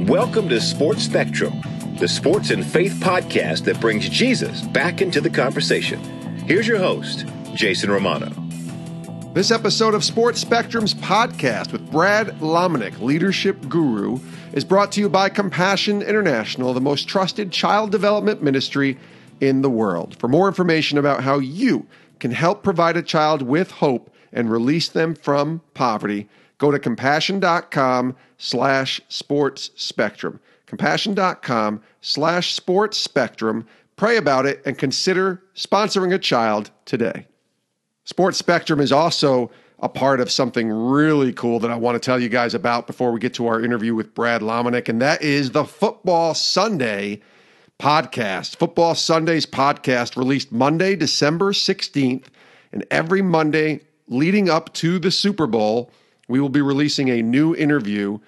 Welcome to Sports Spectrum, the sports and faith podcast that brings Jesus back into the conversation. Here's your host, Jason Romano. This episode of Sports Spectrum's podcast with Brad Lomenick, leadership guru, is brought to you by Compassion International, the most trusted child development ministry in the world. For more information about how you can help provide a child with hope and release them from poverty, go to compassion.com/sports spectrum. Compassion.com/sports spectrum. Pray about it and consider sponsoring a child today. Sports Spectrum is also a part of something really cool that I want to tell you guys about before we get to our interview with Brad Lomenick, and that is the Football Sunday podcast. Football Sunday's podcast released Monday, December 16th, and every Monday leading up to the Super Bowl, we will be releasing a new interview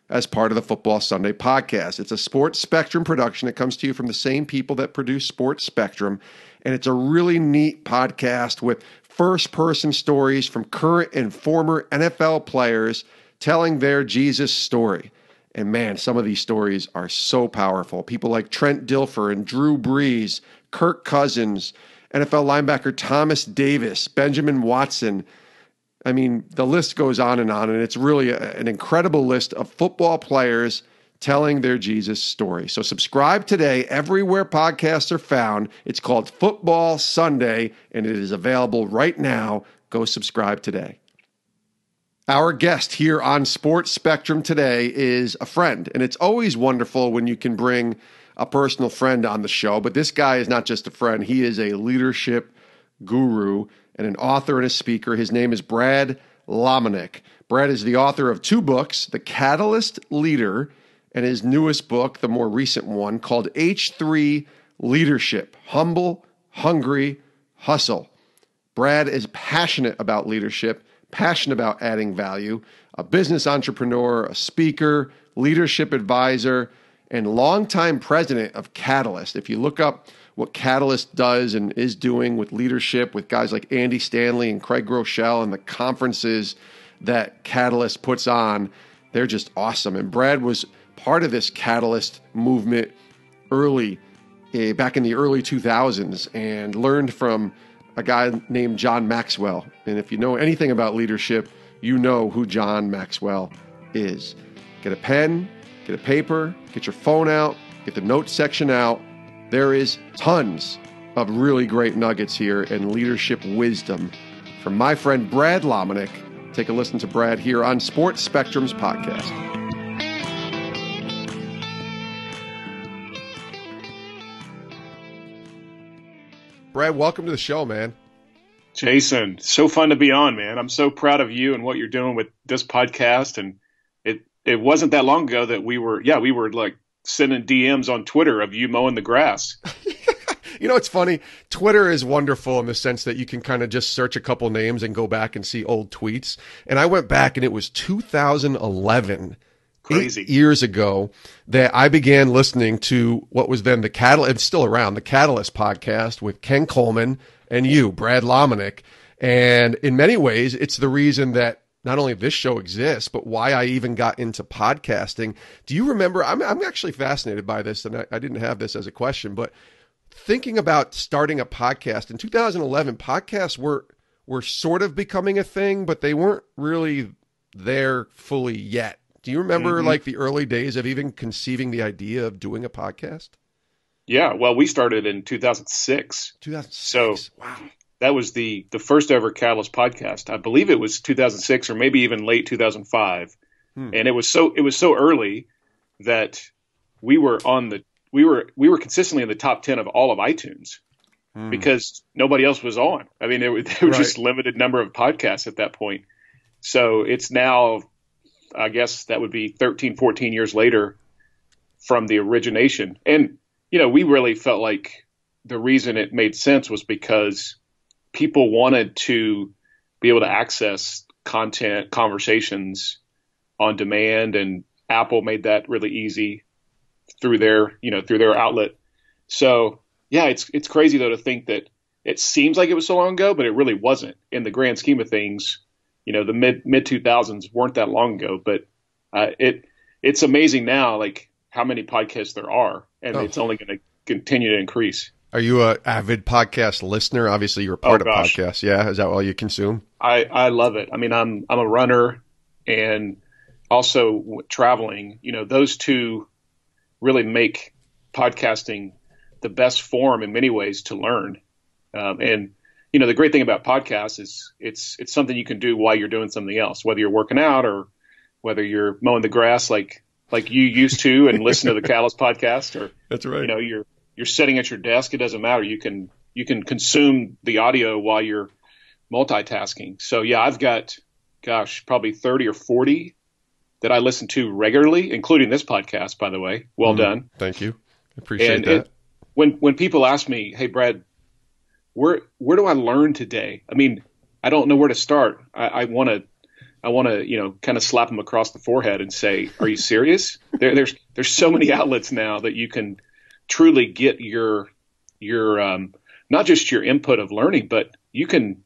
as part of the Football Sunday podcast. It's a Sports Spectrum production. It comes to you from the same people that produce Sports Spectrum, and it's a really neat podcast with first-person stories from current and former NFL players telling their Jesus story. And man, some of these stories are so powerful. People like Trent Dilfer and Drew Brees, Kirk Cousins, NFL linebacker Thomas Davis, Benjamin Watson. I mean, the list goes on, and it's really an incredible list of football players telling their Jesus story. So subscribe today everywhere podcasts are found. It's called Football Sunday, and it is available right now. Go subscribe today. Our guest here on Sports Spectrum today is a friend, and it's always wonderful when you can bring a personal friend on the show, but this guy is not just a friend. He is a leadership guru and an author and a speaker. His name is Brad Lomenick. Brad is the author of two books, The Catalyst Leader, and his newest book, the more recent one, called H3 Leadership, Humble, Hungry, Hustle. Brad is passionate about leadership, passionate about adding value, a business entrepreneur, a speaker, leadership advisor, and longtime president of Catalyst. If you look up what Catalyst does and is doing with leadership with guys like Andy Stanley and Craig Groeschel and the conferences that Catalyst puts on, they're just awesome. And Brad was part of this Catalyst movement back in the early 2000s and learned from a guy named John Maxwell. And if you know anything about leadership, you know who John Maxwell is. Get a pen, get a paper, get your phone out, get the notes section out. There is tons of really great nuggets here and leadership wisdom from my friend Brad Lomenick. Take a listen to Brad here on Sports Spectrum's podcast. Brad, welcome to the show, man. Jason, so fun to be on, man. I'm so proud of you and what you're doing with this podcast. And it wasn't that long ago that we were like sending DMs on Twitter of you mowing the grass. You know, it's funny. Twitter is wonderful in the sense that you can kind of just search a couple names and go back and see old tweets. And I went back and it was 2011. Crazy. 8 years ago that I began listening to what was then the Catalyst, it's still around, the Catalyst podcast with Ken Coleman and you, Brad Lomenick. And in many ways, it's the reason that not only this show exists, but why I even got into podcasting. Do you remember, I'm actually fascinated by this, and I didn't have this as a question, but thinking about starting a podcast, in 2011, podcasts were sort of becoming a thing, but they weren't really there fully yet. Do you remember like the early days of even conceiving the idea of doing a podcast? Yeah, well, we started in 2006. 2006. So wow. That was the first ever Catalyst podcast. I believe it was 2006 or maybe even late 2005. And it was so early that we were consistently in the top 10 of all of iTunes because nobody else was on. I mean, there was just limited number of podcasts at that point. So it's now, I guess that would be 13, 14 years later from the origination. And, you know, we really felt like the reason it made sense was because people wanted to be able to access content, conversations on demand, and Apple made that really easy through their outlet. So yeah, it's crazy though to think that it seems like it was so long ago, but it really wasn't in the grand scheme of things. You know, the mid 2000s weren't that long ago, but it's amazing now. Like how many podcasts there are, and it's only going to continue to increase. Are you a avid podcast listener? Obviously, you're a part of podcasts. Yeah, is that all you consume? I love it. I mean, I'm a runner, and also traveling. Those two really make podcasting the best form in many ways to learn. And the great thing about podcasts is it's something you can do while you're doing something else, whether you're working out or whether you're mowing the grass like you used to and listen to the Catalyst podcast, or that's right. You're sitting at your desk. It doesn't matter. You can consume the audio while you're multitasking. So yeah, I've got, probably 30 or 40 that I listen to regularly, including this podcast, by the way. Well done. Thank you. Appreciate that. When people ask me, hey, Brad, where do I learn today? I mean, I don't know where to start. I want to, kind of slap them across the forehead and say, are you serious? There's so many outlets now that you can truly get your not just your input of learning, but you can,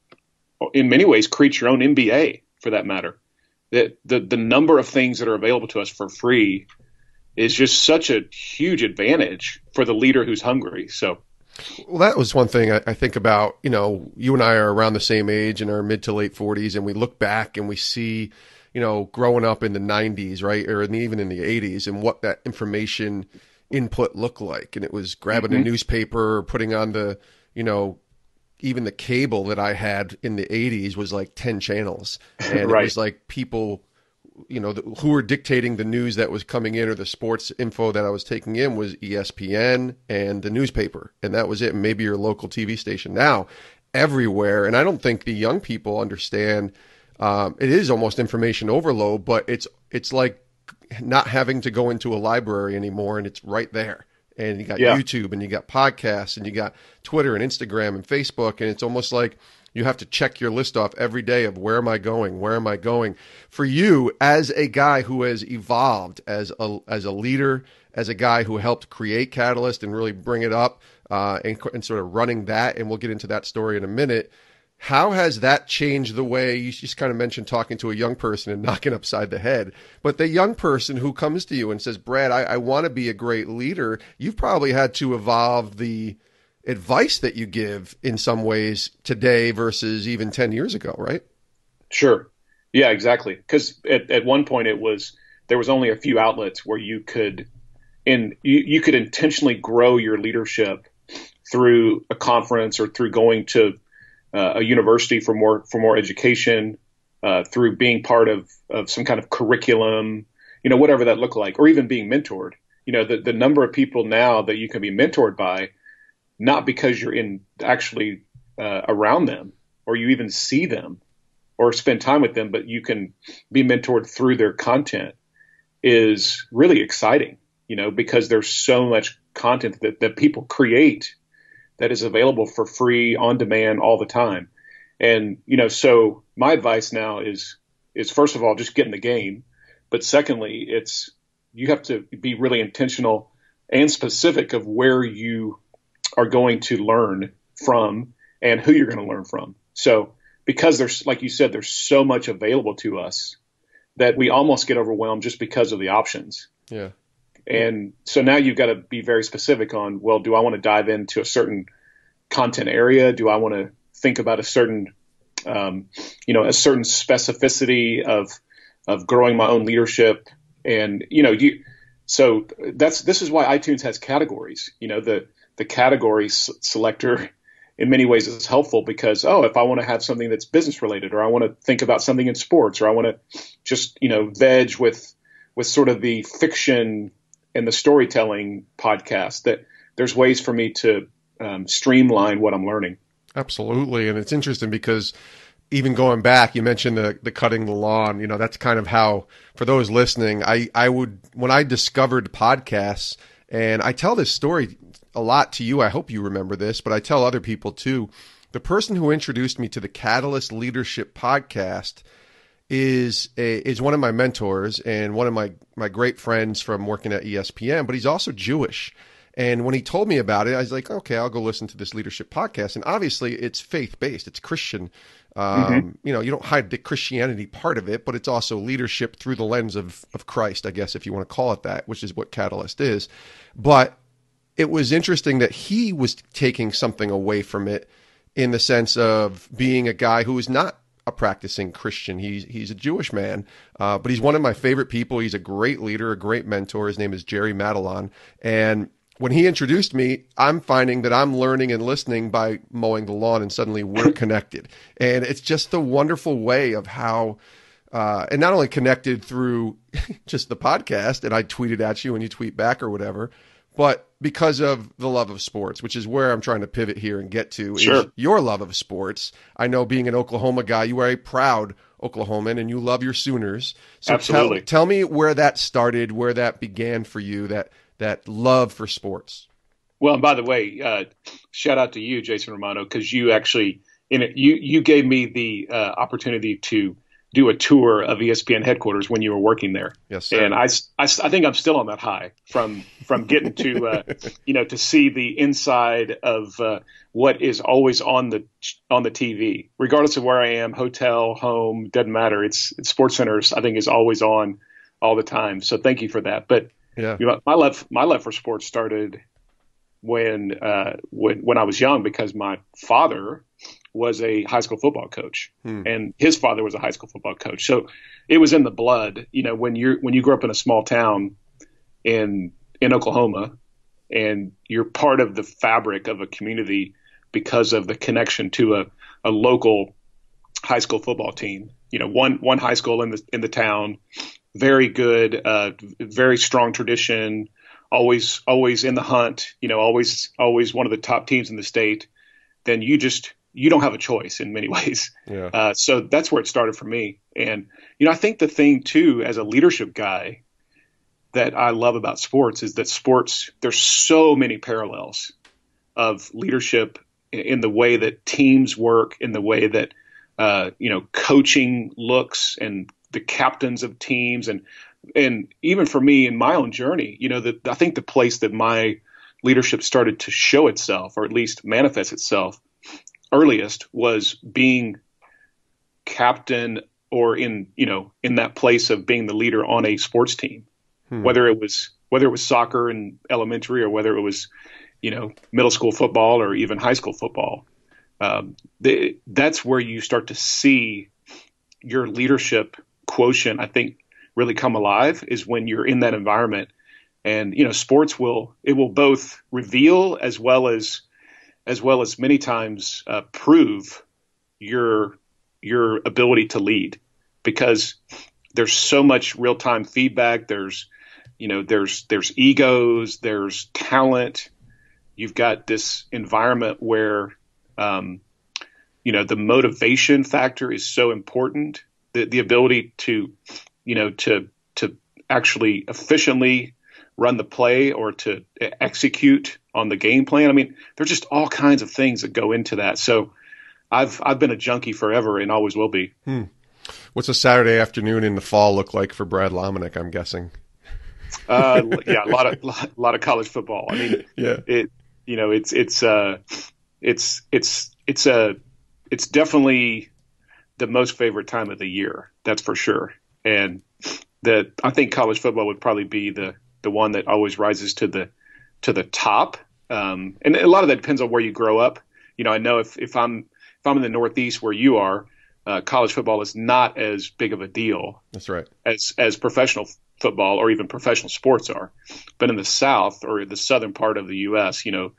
in many ways, create your own MBA for that matter. That the number of things that are available to us for free is just such a huge advantage for the leader who's hungry. So, well, that was one thing I think about. You and I are around the same age in our mid to late 40s, and we look back and we see, growing up in the 90s, right, or even in the 80s, and what that information input looked like. And it was grabbing a newspaper, or putting on the, even the cable that I had in the 80s was like 10 channels. And It was like people, who were dictating the news that was coming in, or the sports info that I was taking in, was ESPN and the newspaper. And that was it. And maybe your local TV station. Now, everywhere. And I don't think the young people understand, it is almost information overload, but it's like not having to go into a library anymore, and it's right there. And you got YouTube, and you got podcasts, and you got Twitter and Instagram and Facebook. And it's almost like you have to check your list off every day of where am I going? Where am I going? For you, as a guy who has evolved as a leader, as a guy who helped create Catalyst and really bring it up, and sort of running that, and we'll get into that story in a minute. How has that changed the way you just kind of mentioned talking to a young person and knocking upside the head? But the young person who comes to you and says, Brad, I want to be a great leader. You've probably had to evolve the advice that you give in some ways today versus even 10 years ago, right? Sure. Yeah, exactly. Because at one point there was only a few outlets where you could intentionally grow your leadership through a conference, or through going to a university for more education, through being part of some kind of curriculum, whatever that looked like, or even being mentored. The number of people now that you can be mentored by, not because you're actually around them, or you even see them or spend time with them, but you can be mentored through their content, is really exciting, because there's so much content that people create that is available for free, on demand, all the time. And, so my advice now is first of all, just get in the game. But secondly, you have to be really intentional and specific of where you are going to learn from and who you're going to learn from. So because there's, like you said, there's so much available to us that we almost get overwhelmed just because of the options. Yeah. And so now you've got to be very specific on, well, do I want to dive into a certain content area? Do I want to think about a certain specificity of growing my own leadership? And, so this is why iTunes has categories. The category selector in many ways is helpful, because, if I want to have something that's business related, or I want to think about something in sports, or I want to just, veg with sort of the fiction and the storytelling podcast, that there's ways for me to streamline what I'm learning. Absolutely. And it's interesting because even going back, you mentioned the cutting the lawn, that's kind of how, for those listening, I would, when I discovered podcasts, and I tell this story a lot to you, I hope you remember this, but I tell other people too. The person who introduced me to the Catalyst Leadership Podcast is one of my mentors and one of my great friends from working at ESPN, but he's also Jewish. And when he told me about it, I was like, okay, I'll go listen to this leadership podcast. And obviously it's faith-based, it's Christian. You know, you don't hide the Christianity part of it, but it's also leadership through the lens of Christ, I guess, if you want to call it that, which is what Catalyst is. But it was interesting that he was taking something away from it in the sense of being a guy who is not a practicing Christian. He's a Jewish man, but he's one of my favorite people. He's a great leader, a great mentor. His name is Jerry Madelon. And when he introduced me, I'm finding that I'm learning and listening by mowing the lawn, and suddenly we're connected. And it's just a wonderful way of how, and not only connected through just the podcast, and I tweeted at you and you tweet back or whatever, but because of the love of sports, which is where I'm trying to pivot here and get to, is your love of sports. I know, being an Oklahoma guy, you are a proud Oklahoman and you love your Sooners. So absolutely. Tell me where that started, where that began for you, that love for sports. Well, and by the way, shout out to you, Jason Romano, because you actually, you gave me the opportunity to do a tour of ESPN headquarters when you were working there. Yes, sir. And I think I'm still on that high from getting to to see the inside of what is always on the TV, regardless of where I am, hotel, home, doesn't matter. It's Sports Centers, I think, is always on all the time. So thank you for that. But yeah, my love for sports started when I was young, because my father was a high school football coach, and his father was a high school football coach. So it was in the blood. You know, when you grow up in a small town in Oklahoma, and you're part of the fabric of a community because of the connection to a local high school football team. You know, one high school in the town, very good, very strong tradition, always in the hunt. You know, always one of the top teams in the state. Then you don't have a choice in many ways. Yeah. So that's where it started for me. And, I think the thing too, as a leadership guy, that I love about sports is that there's so many parallels of leadership in the way that teams work, in the way that, coaching looks, and the captains of teams. And even for me in my own journey, I think the place that my leadership started to show itself, or at least manifest itself earliest, was being captain, or in that place of being the leader on a sports team, whether it was soccer in elementary, or whether it was, middle school football, or even high school football. That's where you start to see your leadership quotient, I think, really come alive, is when you're in that environment. And, sports will both reveal as well as many times prove your ability to lead, because there's so much real time feedback. There's egos, there's talent. You've got this environment where, the motivation factor is so important. The ability to actually efficiently run the play, or to execute on the game plan. I mean, there's just all kinds of things that go into that. So I've been a junkie forever, and always will be. What's a Saturday afternoon in the fall look like for Brad Lomenick, I'm guessing? A lot of college football. I mean, yeah. It's definitely the most favorite time of the year. That's for sure. And I think college football would probably be the one that always rises to the top. And a lot of that depends on where you grow up. I know if I'm in the Northeast where you are, college football is not as big of a deal. That's right. As professional football, or even professional sports are. But in the South, or the southern part of the U.S., you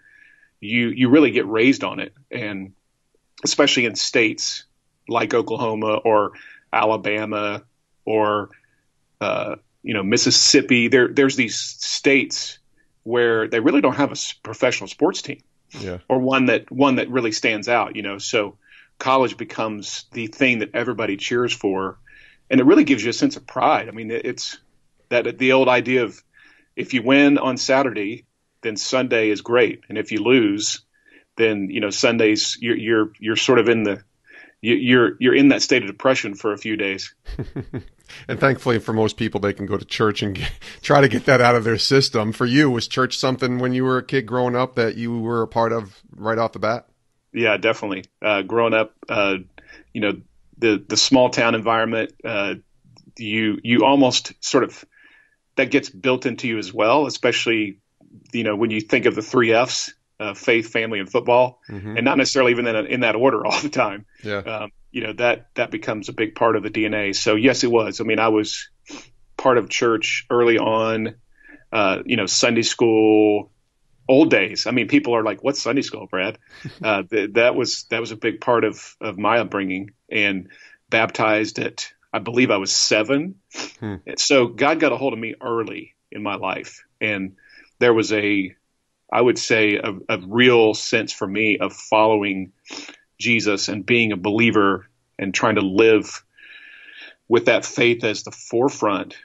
really get raised on it. And especially in states like Oklahoma or Alabama or Mississippi, there's these states where they really don't have a professional sports team, or one that really stands out. So college becomes the thing that everybody cheers for, and it really gives you a sense of pride. I mean, it's that the old idea of, if you win on Saturday, then Sunday is great, and if you lose, then Sundays you're sort of in you're in that state of depression for a few days. And thankfully for most people, they can go to church and try to get that out of their system. For you, was church something when you were a kid growing up that you were a part of right off the bat? Yeah, definitely. Growing up, the small town environment, you almost sort of, that gets built into you as well, especially, when you think of the 3 F's, faith, family, and football, and not necessarily even in that order all the time. Yeah. That becomes a big part of the DNA. So yes, it was. I mean, I was part of church early on, Sunday school, old days. I mean, people are like, what's Sunday school, Brad? That was a big part of my upbringing, and baptized at, I believe I was 7. So God got a hold of me early in my life. And there was I would say a real sense for me of following Jesus and being a believer and trying to live with that faith as the forefront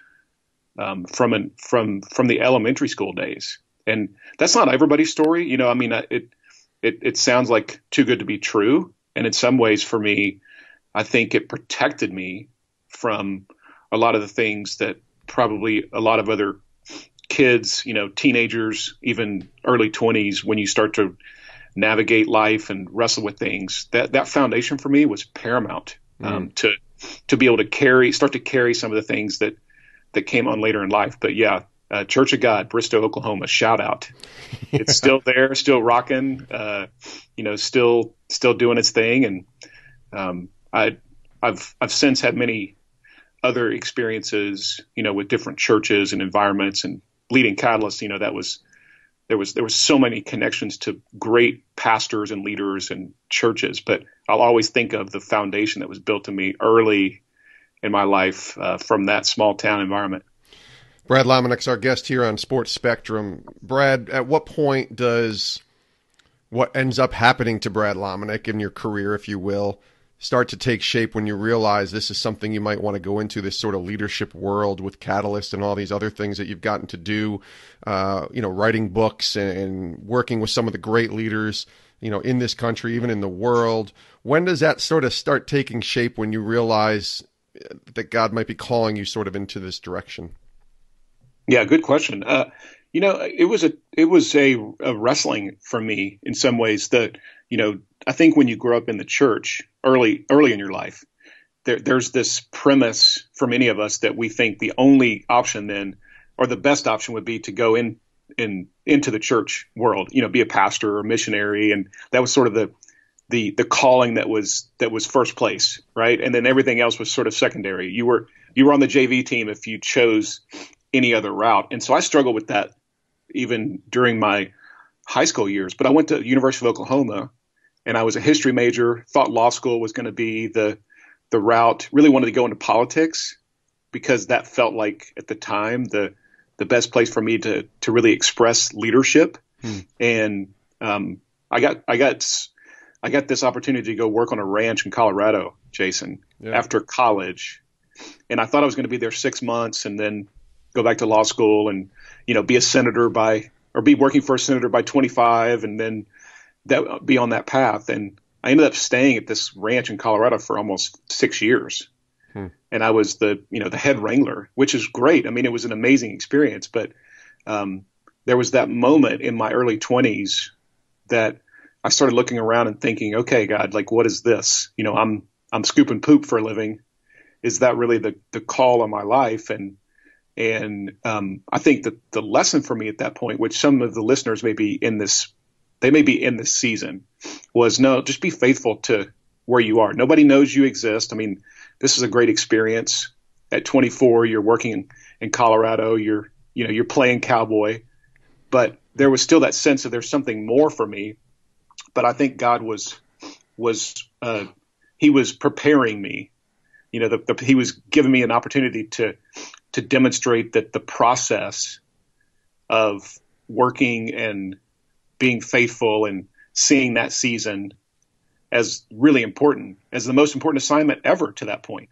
from the elementary school days. And that's not everybody's story. I mean, it sounds like too good to be true. And in some ways for me, I think it protected me from a lot of the things that probably a lot of other kids, teenagers, even early 20s, when you start to navigate life and wrestle with things, that foundation for me was paramount to be able to start to carry some of the things that came on later in life. But yeah, Church of God, Bristow, Oklahoma, shout out. Yeah. It's still there, still rocking, still doing its thing. And I've since had many other experiences, with different churches and environments, and leading Catalyst, there was so many connections to great pastors and leaders and churches, but I'll always think of the foundation that was built in me early in my life from that small town environment. Brad Lomenick's our guest here on Sports Spectrum. Brad, at what point does what ends up happening to Brad Lomenick in your career, if you will, start to take shape when you realize this is something you might want to go into, this sort of leadership world with Catalyst and all these other things that you've gotten to do, writing books and working with some of the great leaders, in this country, even in the world? When does that sort of start taking shape when you realize that God might be calling you sort of into this direction? Yeah, good question. It was a wrestling for me in some ways that, I think when you grow up in the church early in your life, there's this premise for many of us that we think the only option then, or the best option, would be to go into the church world, be a pastor or missionary. And that was sort of the calling that was first place, right? And then everything else was sort of secondary. You were on the JV team if you chose any other route. And so I struggled with that even during my high school years. But I went to University of Oklahoma, and I was a history major, thought law school was going to be the route, really wanted to go into politics because that felt like at the time the best place for me to really express leadership. And I got this opportunity to go work on a ranch in Colorado, Jason, after college. And I thought I was going to be there 6 months and then go back to law school and, be a senator be working for a senator by 25 and then be on that path. And I ended up staying at this ranch in Colorado for almost 6 years. And I was the head wrangler, which is great. I mean, it was an amazing experience, but there was that moment in my early 20s that I started looking around and thinking, okay, God, like, what is this? I'm scooping poop for a living. Is that really the call on my life? And I think that the lesson for me at that point, which some of the listeners may be in this season, was no, just be faithful to where you are. Nobody knows you exist. I mean, this is a great experience. At 24, you're working in Colorado. You're playing cowboy, but there was still that sense of there's something more for me. But I think God was he was preparing me. He was giving me an opportunity to demonstrate that the process of working and being faithful and seeing that season as really important, as the most important assignment ever to that point,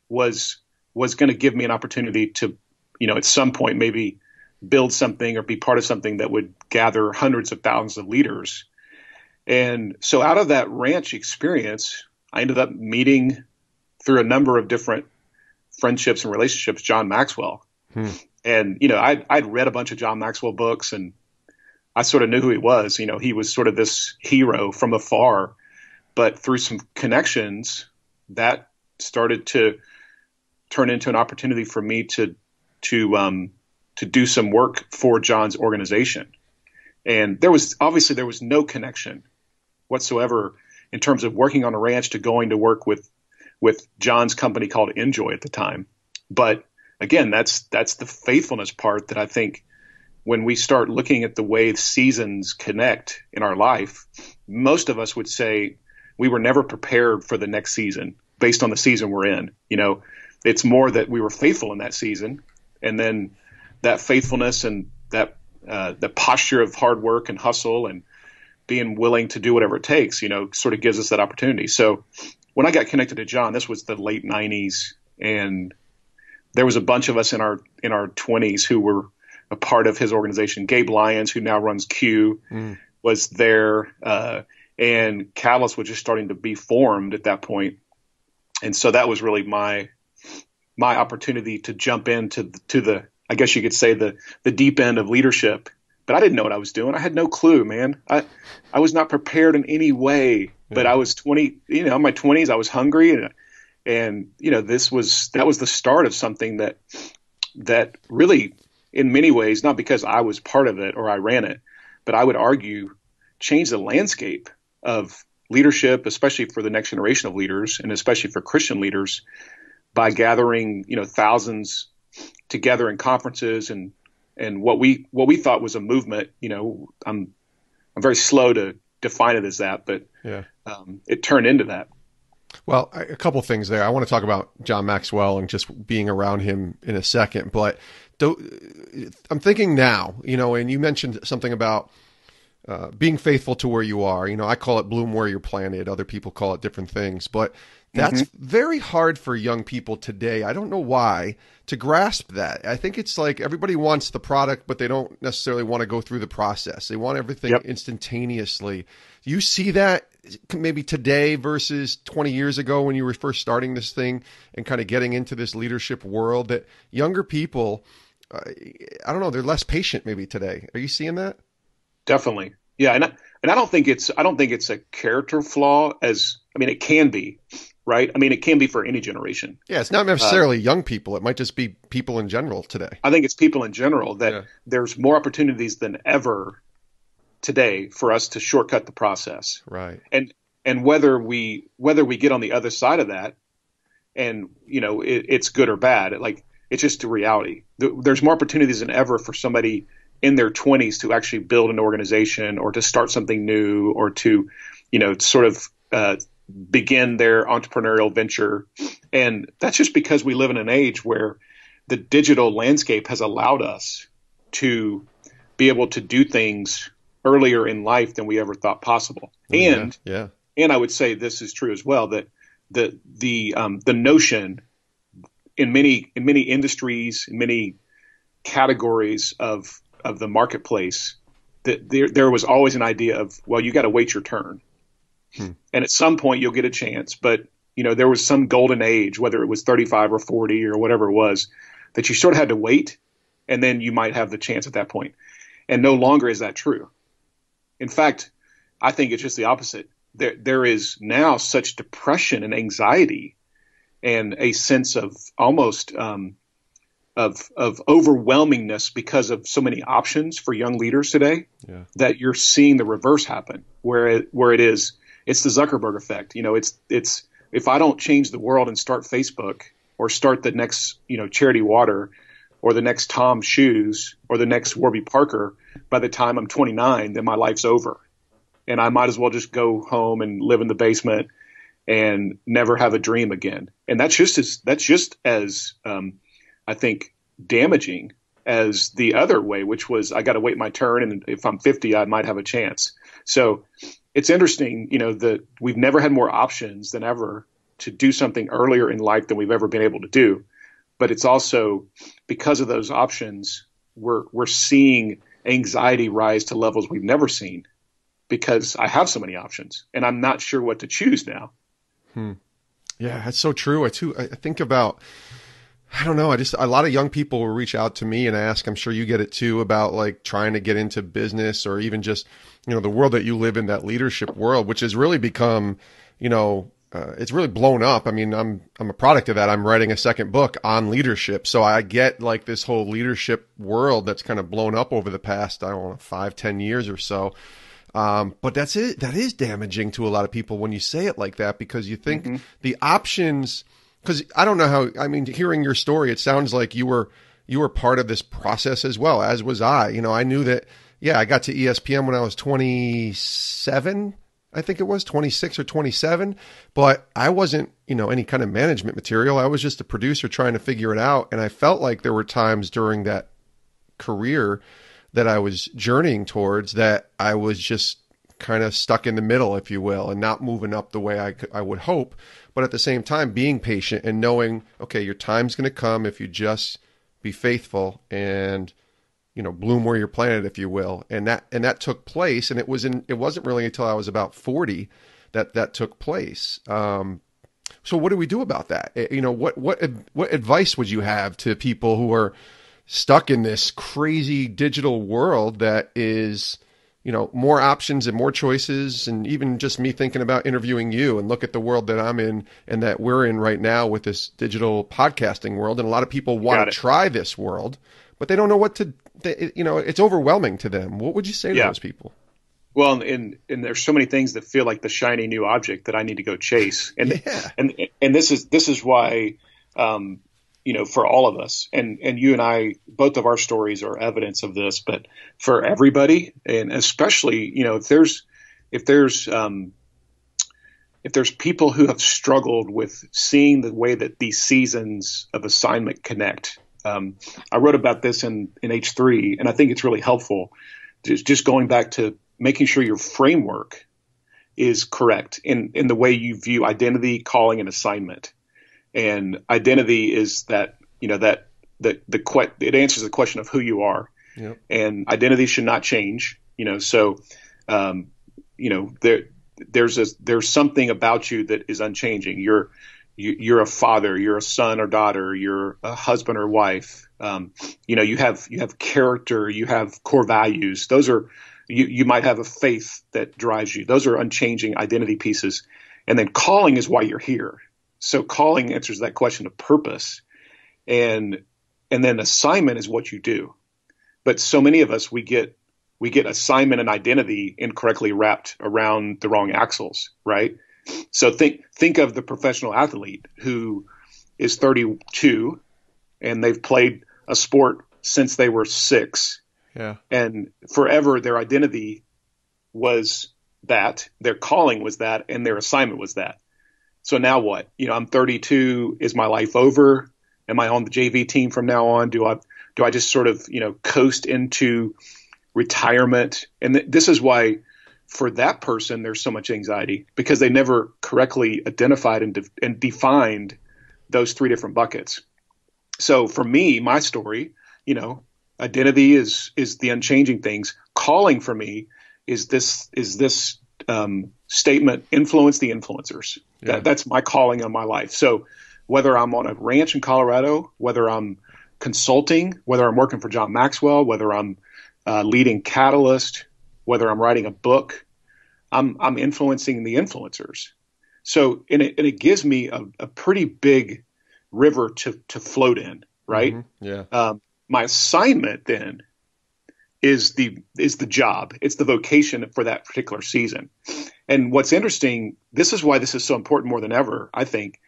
was going to give me an opportunity to, at some point maybe build something or be part of something that would gather hundreds of thousands of leaders. And so out of that ranch experience, I ended up meeting through a number of different friendships and relationships, John Maxwell. And, I'd read a bunch of John Maxwell books, and I sort of knew who he was. He was sort of this hero from afar, but through some connections that started to turn into an opportunity for me to do some work for John's organization. And there was no connection whatsoever in terms of working on a ranch to going to work with John's company called Enjoy at the time. But again, that's the faithfulness part that I think when we start looking at the way seasons connect in our life, most of us would say we were never prepared for the next season based on the season we're in. It's more that we were faithful in that season, and then that faithfulness and that the posture of hard work and hustle and being willing to do whatever it takes, sort of gives us that opportunity. So when I got connected to John, this was the late 90s, and there was a bunch of us in our 20s who were a part of his organization. Gabe Lyons, who now runs Q, was there, and Catalyst was just starting to be formed at that point. And so that was really my opportunity to jump into the I guess you could say the deep end of leadership. But I didn't know what I was doing. I had no clue, man. I was not prepared in any way. But I was 20, in my 20s, I was hungry, and that was the start of something that really, in many ways, not because I was part of it or I ran it, but I would argue changed the landscape of leadership, especially for the next generation of leaders, and especially for Christian leaders, by gathering thousands together in conferences and what we thought was a movement. I'm very slow to define it as that, but it turned into that. Well, a couple things there. I want to talk about John Maxwell and just being around him in a second, but I'm thinking now, and you mentioned something about being faithful to where you are. I call it bloom where you're planted. Other people call it different things, but that's very hard for young people today. I don't know why, to grasp that. I think it's like everybody wants the product, but they don't necessarily want to go through the process. They want everything instantaneously. You see that maybe today versus 20 years ago when you were first starting this thing and kind of getting into this leadership world, that younger people, I don't know, they're less patient maybe today. Are you seeing that? Definitely. Yeah. And I don't think it's a character flaw it can be, right? It can be for any generation. Yeah. It's not necessarily young people. It might just be people in general today. I think it's people in general that there's more opportunities than ever today for us to shortcut the process. Right. And whether we get on the other side of that and, it's good or bad, it's just a reality. There's more opportunities than ever for somebody in their 20s to actually build an organization or to start something new or to, sort of begin their entrepreneurial venture. And that's just because we live in an age where the digital landscape has allowed us to be able to do things earlier in life than we ever thought possible. And I would say this is true as well, that the notion in many industries, in many categories of the marketplace, that there was always an idea of, well, you got to wait your turn. And at some point you'll get a chance, but there was some golden age, whether it was 35 or 40 or whatever it was, that you sort of had to wait, and then you might have the chance at that point. And no longer is that true. In fact, I think it's just the opposite. There is now such depression and anxiety and a sense of almost of overwhelmingness because of so many options for young leaders today that you're seeing the reverse happen, where it's the Zuckerberg effect. It's if I don't change the world and start Facebook or start the next Charity Water or the next Tom Shoes or the next Warby Parker, by the time I'm 29, then my life's over. And I might as well just go home and live in the basement and never have a dream again. And that's just as I think damaging as the other way, which was I got to wait my turn, and if I'm 50, I might have a chance. So it's interesting, that we've never had more options than ever to do something earlier in life than we've ever been able to do. But it's also because of those options, we're seeing anxiety rise to levels we've never seen, because I have so many options and I'm not sure what to choose now. Yeah, that's so true. I think about, I don't know. A lot of young people will reach out to me and ask, I'm sure you get it too, about like trying to get into business or even just, the world that you live in, that leadership world, which has really become, it's really blown up. I mean, I'm a product of that. I'm writing a second book on leadership. So I get like this whole leadership world that's kind of blown up over the past, I don't know, 5-10 years or so. But that's it. That is damaging to a lot of people when you say it like that, because you think the options, because I don't know how, I mean, hearing your story, it sounds like you were part of this process as well, as was I. I knew that, I got to ESPN when I was 27, I think it was 26 or 27, but I wasn't, any kind of management material. I was just a producer trying to figure it out. And I felt like there were times during that career that I was journeying towards that I was just kind of stuck in the middle, if you will, and not moving up the way I would hope. But at the same time, being patient and knowing, okay, your time's going to come if you just be faithful and, bloom where you're planted, if you will. And that took place. And it wasn't really until I was about 40 that took place. So what do we do about that? What advice would you have to people who are stuck in this crazy digital world that is, more options and more choices, and even just me thinking about interviewing you and look at the world that I'm in and that we're in right now with this digital podcasting world. And a lot of people want to try this world, but they don't know what to, it's overwhelming to them. What would you say to those people? Well, and there's so many things that feel like the shiny new object that I need to go chase. And, and this is why, for all of us, and you and I, both of our stories are evidence of this, but for everybody, and especially, if there's people who have struggled with seeing the way that these seasons of assignment connect. I wrote about this in H3, and I think it's really helpful. Just going back to making sure your framework is correct in the way you view identity, calling, and assignment. And identity is that, it answers the question of who you are. Yep. And identity should not change, so, there's something about you that is unchanging. You're a father, you're a son or daughter, you're a husband or wife. You have character, you have core values. Those are, you might have a faith that drives you. Those are unchanging identity pieces. And then calling is why you're here. So calling answers that question of purpose, and then assignment is what you do. But so many of us, we get assignment and identity incorrectly wrapped around the wrong axles, right? So think of the professional athlete who is 32 and they've played a sport since they were 6. Yeah. And forever their identity was that, their calling was that, and their assignment was that. So now what? I'm 32. Is my life over? Am I on the JV team from now on? Do I just sort of, coast into retirement? And this is why for that person, there's so much anxiety, because they never correctly identified and defined those 3 different buckets. So for me, my story, identity is the unchanging things. Calling for me is this statement, influence the influencers. Yeah. That's my calling on my life. So whether I'm on a ranch in Colorado, whether I'm consulting, whether I'm working for John Maxwell, whether I'm leading Catalyst, whether I'm writing a book, I'm influencing the influencers. So and it gives me a pretty big river to float in, right? Mm-hmm. Yeah. My assignment then is the job. It's the vocation for that particular season. And what's interesting, this is why this is so important more than ever, I think,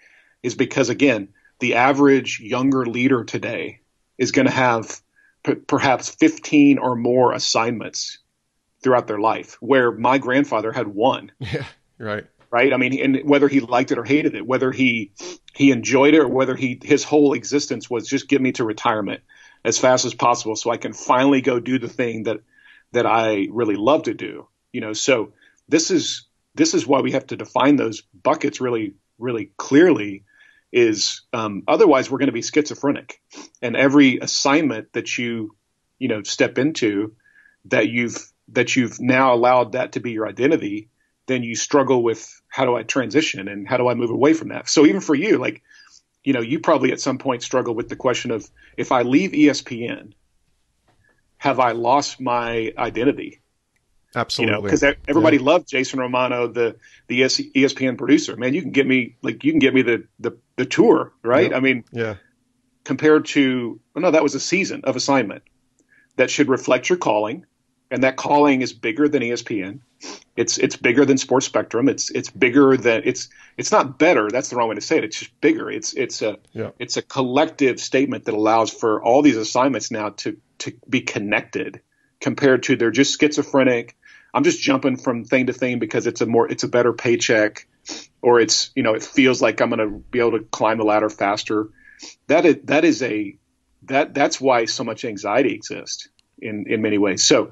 is because, again, the average younger leader today is going to have perhaps 15 or more assignments throughout their life, where my grandfather had 1. Yeah, right. Right. I mean, and whether he liked it or hated it, whether he enjoyed it or whether his whole existence was just get me to retirement as fast as possible so I can finally go do the thing that I really love to do. So this is why we have to define those buckets really, really clearly. Is otherwise we're going to be schizophrenic, and every assignment that you step into that you've now allowed that to be your identity, then you struggle with transition and how do I move away from that? So even for you, like, you probably at some point struggle with the question of, if I leave ESPN, have I lost my identity? Absolutely. Because everybody loved Jason Romano, the ESPN producer. Man, you can get me the tour, right? Yep. I mean, yeah. Compared to, that was a season of assignment that should reflect your calling, and that calling is bigger than ESPN. It's bigger than Sports Spectrum. It's bigger than it's not better. That's the wrong way to say it. It's just bigger. It's a collective statement that allows for all these assignments now to be connected, compared to they're just schizophrenic. I'm just jumping from thing to thing because it's a better paycheck, or it feels like I'm going to be able to climb the ladder faster. That's why so much anxiety exists in many ways. So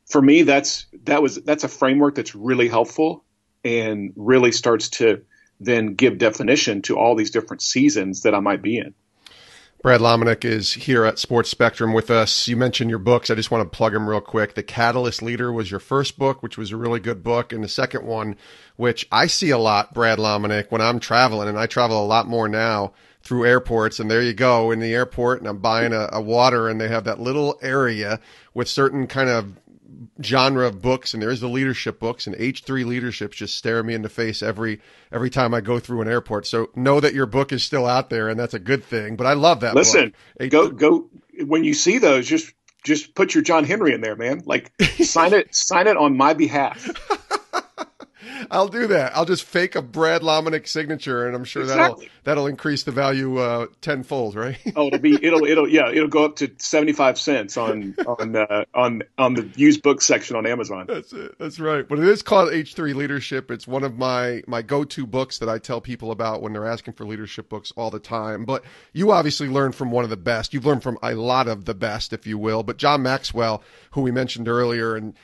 for me, that's a framework that's really helpful and really starts to then give definition to all these different seasons that I might be in. Brad Lomenick is here at Sports Spectrum with us. You mentioned your books. I just want to plug them real quick. The Catalyst Leader was your first book, which was a really good book. And the second one, which I see a lot, Brad Lomenick, when I'm traveling, and I travel a lot more now through airports. And there you go in the airport, and I'm buying a water, and they have that little area with certain kind of genre of books, and there's the leadership books, and H3 Leadership's just staring me in the face every time I go through an airport. So know that your book is still out there, and that's a good thing. But I love that book. Listen, go when you see those, just put your John Henry in there, man. Like sign it on my behalf. I'll do that. I'll just fake a Brad Lomenick signature, and I'm sure that'll increase the value tenfold, right? Oh, it'll go up to 75 cents on the used book section on Amazon. That's it. That's right. But it is called H3 Leadership. It's one of my go-to books that I tell people about when they're asking for leadership books all the time. But you obviously learned from one of the best. You've learned from a lot of the best, if you will. But John Maxwell, who we mentioned earlier, and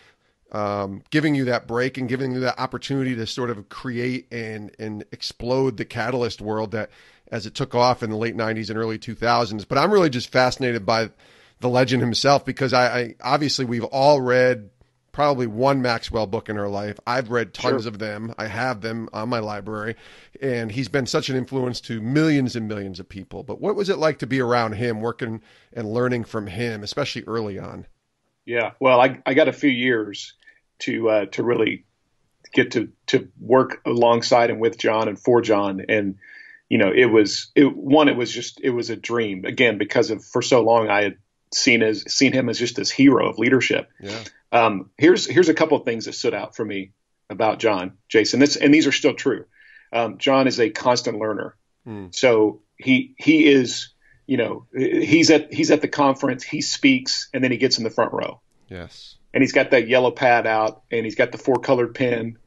giving you that break and giving you that opportunity to sort of create and explode the Catalyst world that as it took off in the late 90s and early 2000s. But I'm really just fascinated by the legend himself, because I obviously we've all read probably one Maxwell book in our life. I've read tons of them. I have them on my library, and he's been such an influence to millions and millions of people. But what was it like to be around him, working and learning from him, especially early on? Yeah, well, I got a few years to really get to work alongside and with John and for John. And, it was a dream, again, because for so long I had seen him as just this hero of leadership. Yeah. Here's a couple of things that stood out for me about John, Jason, and these are still true. John is a constant learner. So he is, he's at the conference, he speaks, and then he gets in the front row. Yes. And he's got that yellow pad out, and he's got the 4-colored pen,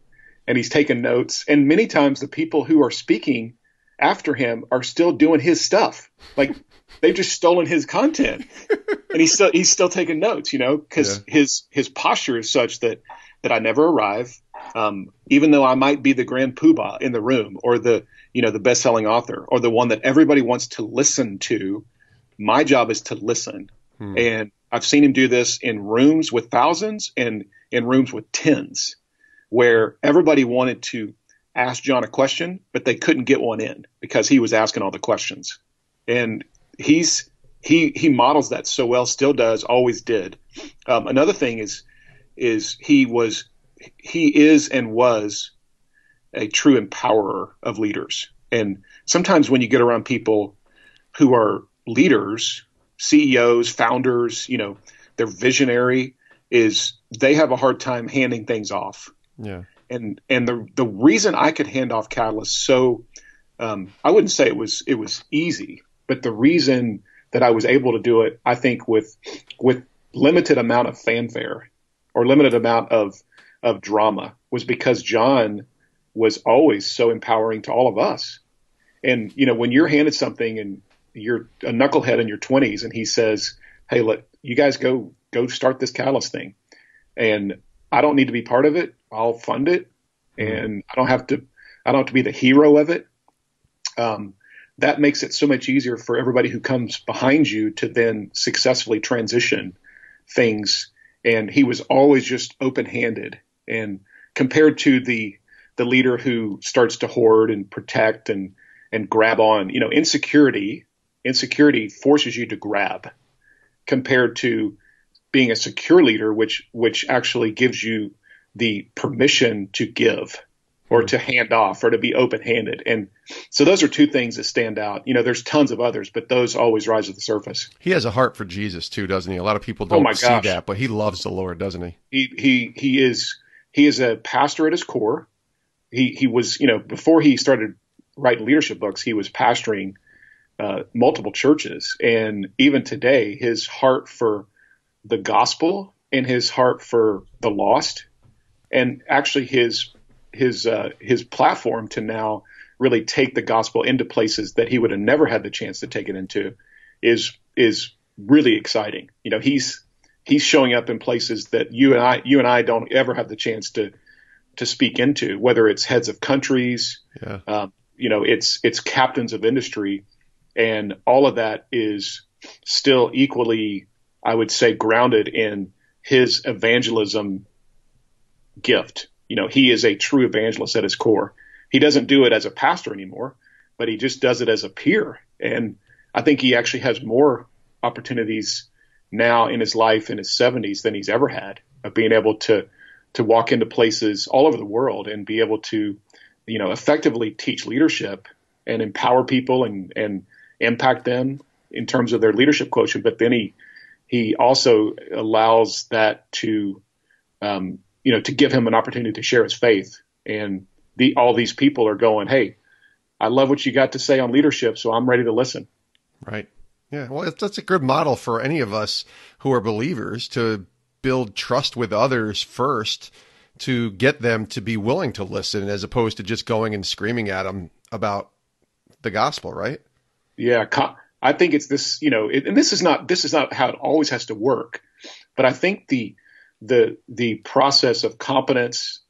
and he's taking notes. And many times the people who are speaking after him are still doing his stuff. Like they've just stolen his content, and he's still taking notes, because his posture is such that I never arrive. Even though I might be the grand poobah in the room, or the best-selling author, or the one that everybody wants to listen to, my job is to listen. And I've seen him do this in rooms with thousands and in rooms with tens, where everybody wanted to ask John a question, but they couldn't get one in because he was asking all the questions. And he models that so well, still does, always did. Another thing is he is and was a true empowerer of leaders. And sometimes when you get around people who are leaders, CEOs, founders, they're visionary, they have a hard time handing things off. Yeah. And the reason I could hand off Catalyst so I wouldn't say it was easy, but the reason that I was able to do it, I think with limited amount of fanfare or limited amount of drama, was because John was always so empowering to all of us. And when you're handed something and you're a knucklehead in your 20s, and he says, "Hey, let you guys go start this Catalyst thing, and I don't need to be part of it. I'll fund it, and I don't have to be the hero of it." That makes it so much easier for everybody who comes behind you to then successfully transition things. And he was always just open-handed, and compared to the the leader who starts to hoard and protect and grab on. Insecurity forces you to grab, compared to being a secure leader, which actually gives you the permission to give or to hand off or to be open-handed. And so those are two things that stand out. There's tons of others, but those always rise to the surface. He has a heart for Jesus too, doesn't he? A lot of people don't see that, but he loves the Lord, doesn't he? He is a pastor at his core. He was, before he started writing leadership books, he was pastoring multiple churches. And even today, his heart for the gospel and his heart for the lost, and actually his platform to now really take the gospel into places that he would have never had the chance to take it into is really exciting. He's showing up in places that you and I don't ever have the chance to speak into, whether it's heads of countries, it's captains of industry, and all of that is still equally, I would say, grounded in his evangelism gift. He is a true evangelist at his core. He doesn't do it as a pastor anymore, but he just does it as a peer. And I think he actually has more opportunities now in his life in his 70s than he's ever had, of being able to walk into places all over the world and be able to, effectively teach leadership and empower people and impact them in terms of their leadership quotient. But then he also allows that to give him an opportunity to share his faith. And all these people are going, hey, I love what you got to say on leadership, so I'm ready to listen. Right. Yeah. Well, that's a good model for any of us who are believers, to build trust with others first, to get them to be willing to listen, as opposed to just going and screaming at them about the gospel. Right. Yeah. I think it's this, and this is not how it always has to work, but I think the process of competence,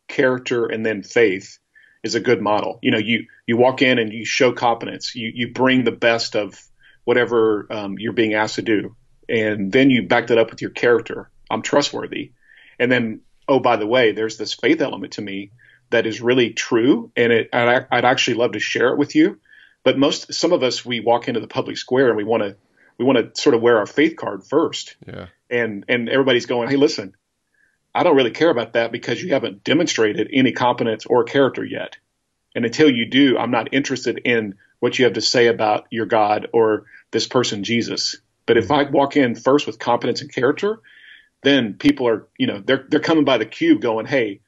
character, and then faith is a good model. You walk in and you show competence, you bring the best of whatever you're being asked to do, and then you back that up with your character. I'm trustworthy. And then, oh, by the way, there's this faith element to me that is really true, and I'd actually love to share it with you. But some of us, we walk into the public square and we want to sort of wear our faith card first. Yeah. And everybody's going, hey, listen, I don't really care about that because you haven't demonstrated any competence or character yet. And until you do, I'm not interested in what you have to say about your God or this person, Jesus. But if I walk in first with competence and character, then people are, they're coming by the cube going, hey,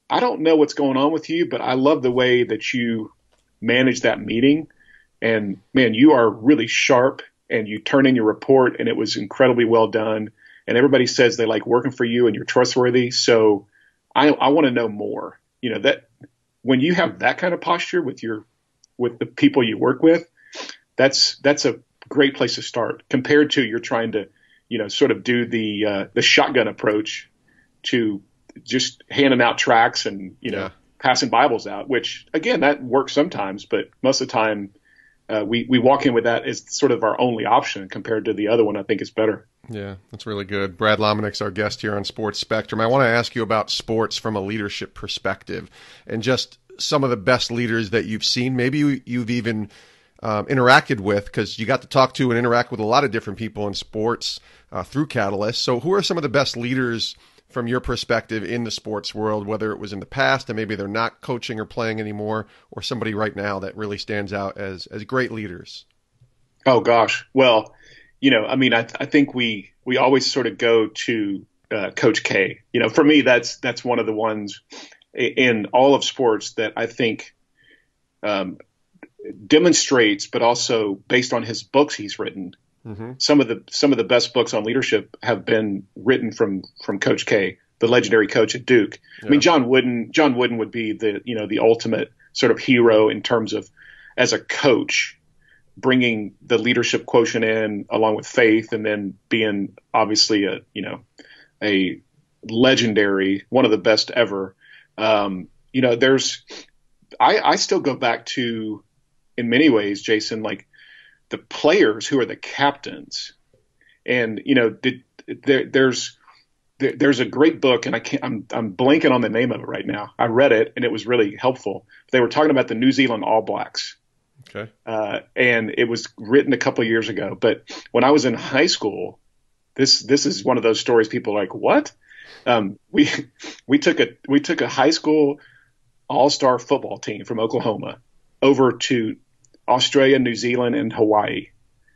I don't know what's going on with you, but I love the way that you manage that meeting. And man, you are really sharp, and you turn in your report and it was incredibly well done. And everybody says they like working for you and you're trustworthy. So I want to know more. That when you have that kind of posture with the people you work with, that's a great place to start, compared to you're trying to, sort of do the shotgun approach to just handing out tracts and, passing Bibles out, which again, that works sometimes, but most of the time we walk in with that as sort of our only option, compared to the other one. I think is better. Yeah, that's really good. Brad Lomenick's our guest here on Sports Spectrum. I want to ask you about sports from a leadership perspective, and just some of the best leaders that you've seen. Maybe you've even interacted with, because you got to talk to and interact with a lot of different people in sports through Catalyst. So who are some of the best leaders from your perspective in the sports world, whether it was in the past and maybe they're not coaching or playing anymore, or somebody right now that really stands out as great leaders? Oh, gosh. Well, I think we always sort of go to Coach K. For me, that's one of the ones in all of sports that I think demonstrates, but also based on his books he's written. Mm-hmm. Some of the best books on leadership have been written from Coach K, the legendary coach at Duke. Yeah. I mean, John Wooden would be the ultimate sort of hero in terms of, as a coach, bringing the leadership quotient in along with faith, and then being obviously a legendary, one of the best ever. I still go back to, in many ways, Jason, like the players who are the captains, and there's there's a great book, and I'm blanking on the name of it right now. I read it, and it was really helpful. They were talking about the New Zealand All Blacks. Okay. And it was written a couple of years ago. But when I was in high school, this is one of those stories people are like, what? We took a high school all-star football team from Oklahoma over to Australia, New Zealand, and Hawaii.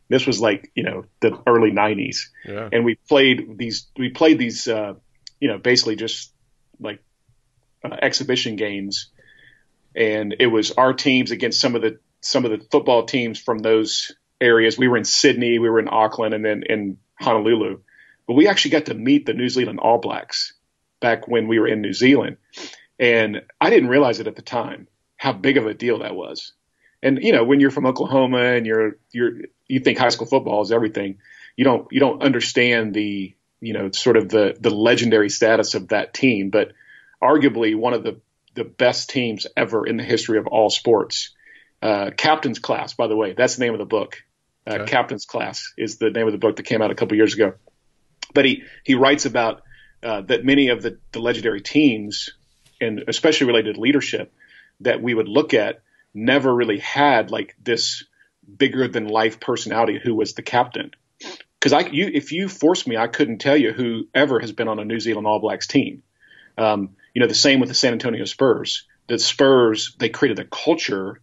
This was like, the early 90s. Yeah. And we played these basically just like exhibition games. And it was our teams against some of the football teams from those areas. We were in Sydney, we were in Auckland, and then in Honolulu. But we actually got to meet the New Zealand All Blacks back when we were in New Zealand. And I didn't realize it at the time, how big of a deal that was. And, when you're from Oklahoma and you think high school football is everything, you don't understand the legendary status of that team, but arguably one of the best teams ever in the history of all sports. Captain's Class, by the way, that's the name of the book. Okay. Captain's Class is the name of the book that came out a couple years ago. But he writes about that many of the legendary teams, and especially related to leadership, that we would look at never really had like this bigger than life personality who was the captain. Because if you forced me, I couldn't tell you who ever has been on a New Zealand All Blacks team. The same with the San Antonio Spurs. The Spurs, they created a culture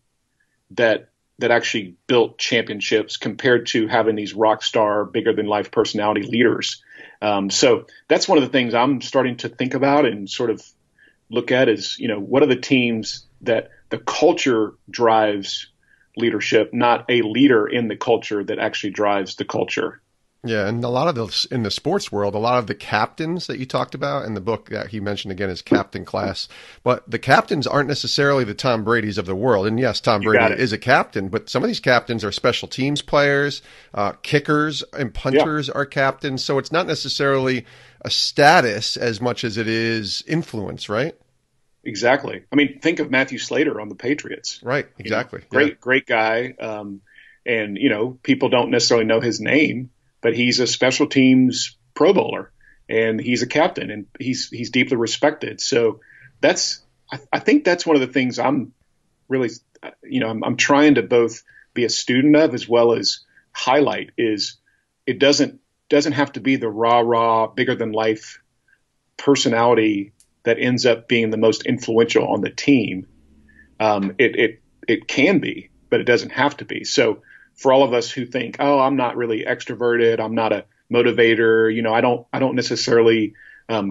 that actually built championships compared to having these rock star, bigger than life personality leaders. So that's one of the things I'm starting to think about and sort of look at is, what are the teams that the culture drives leadership, not a leader in the culture that actually drives the culture. Yeah, and a lot of those in the sports world, a lot of the captains that you talked about in the book that he mentioned again is Captain Class, but the captains aren't necessarily the Tom Brady's of the world. And yes, Tom Brady is a captain, but some of these captains are special teams players, kickers and punters are captains. So it's not necessarily a status as much as it is influence, right? Exactly. I mean, think of Matthew Slater on the Patriots. Right. Exactly. Great guy. And people don't necessarily know his name, but he's a special teams Pro Bowler and he's a captain and he's deeply respected. So I think that's one of the things I'm really, I'm trying to both be a student of as well as highlight is it doesn't have to be the rah, bigger than life personality that ends up being the most influential on the team. It can be, but it doesn't have to be. So for all of us who think, oh, I'm not really extroverted, I'm not a motivator, I don't necessarily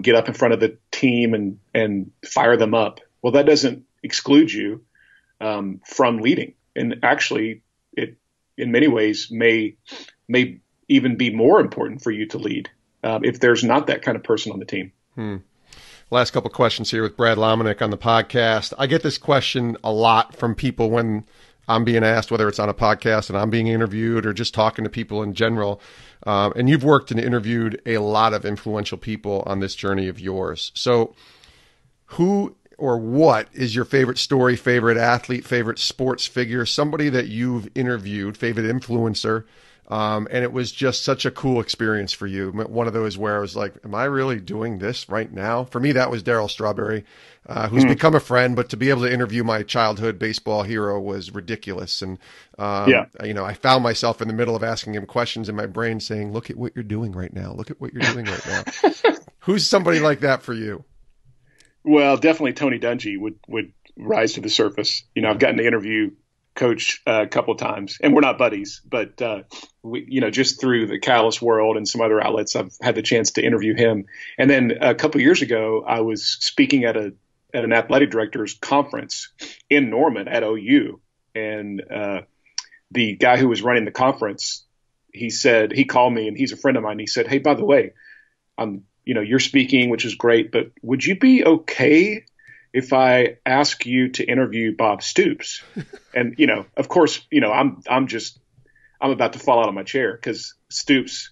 get up in front of the team and fire them up. Well, that doesn't exclude you from leading. And actually, it in many ways may even be more important for you to lead if there's not that kind of person on the team. Last couple questions here with Brad Lomenick on the podcast. I get this question a lot from people when I'm being asked, whether it's on a podcast and I'm being interviewed or just talking to people in general. And you've worked and interviewed a lot of influential people on this journey of yours. So who or what is your favorite story, favorite athlete, favorite sports figure, somebody that you've interviewed, favorite influencer? And it was just such a cool experience for you. One of those where I was like, am I really doing this right now? For me, that was Darryl Strawberry, who's become a friend, but to be able to interview my childhood baseball hero was ridiculous. And, I found myself in the middle of asking him questions in my brain saying, look at what you're doing right now. Look at what you're doing right now. Who's somebody like that for you? Well, definitely Tony Dungy would rise to the surface. I've gotten to interview Coach a couple of times, and we're not buddies, but we, just through the Callus World and some other outlets, I've had the chance to interview him. And then a couple of years ago, I was speaking at an athletic directors conference in Norman at OU, and the guy who was running the conference, he called me, and he's a friend of mine. He said, "Hey, by the way, you're speaking, which is great, but would you be okay if I ask you to interview Bob Stoops?" And, of course, I'm about to fall out of my chair because Stoops,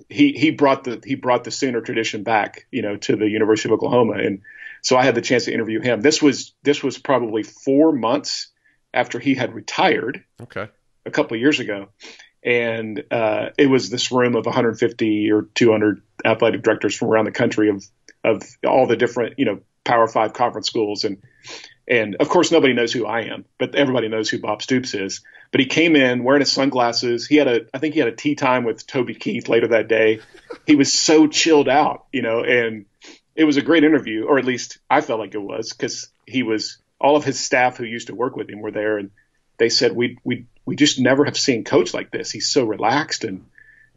he brought the Sooner tradition back, to the University of Oklahoma. And so I had the chance to interview him. This was probably 4 months after he had retired a couple of years ago. And it was this room of 150 or 200 athletic directors from around the country of all the different, Power 5 conference schools. And of course, nobody knows who I am, but everybody knows who Bob Stoops is. But he came in wearing his sunglasses. I think he had a tea time with Toby Keith later that day. He was so chilled out, and it was a great interview, or at least I felt like it was, because all of his staff who used to work with him were there, and they said, we just never have seen Coach like this. He's so relaxed, and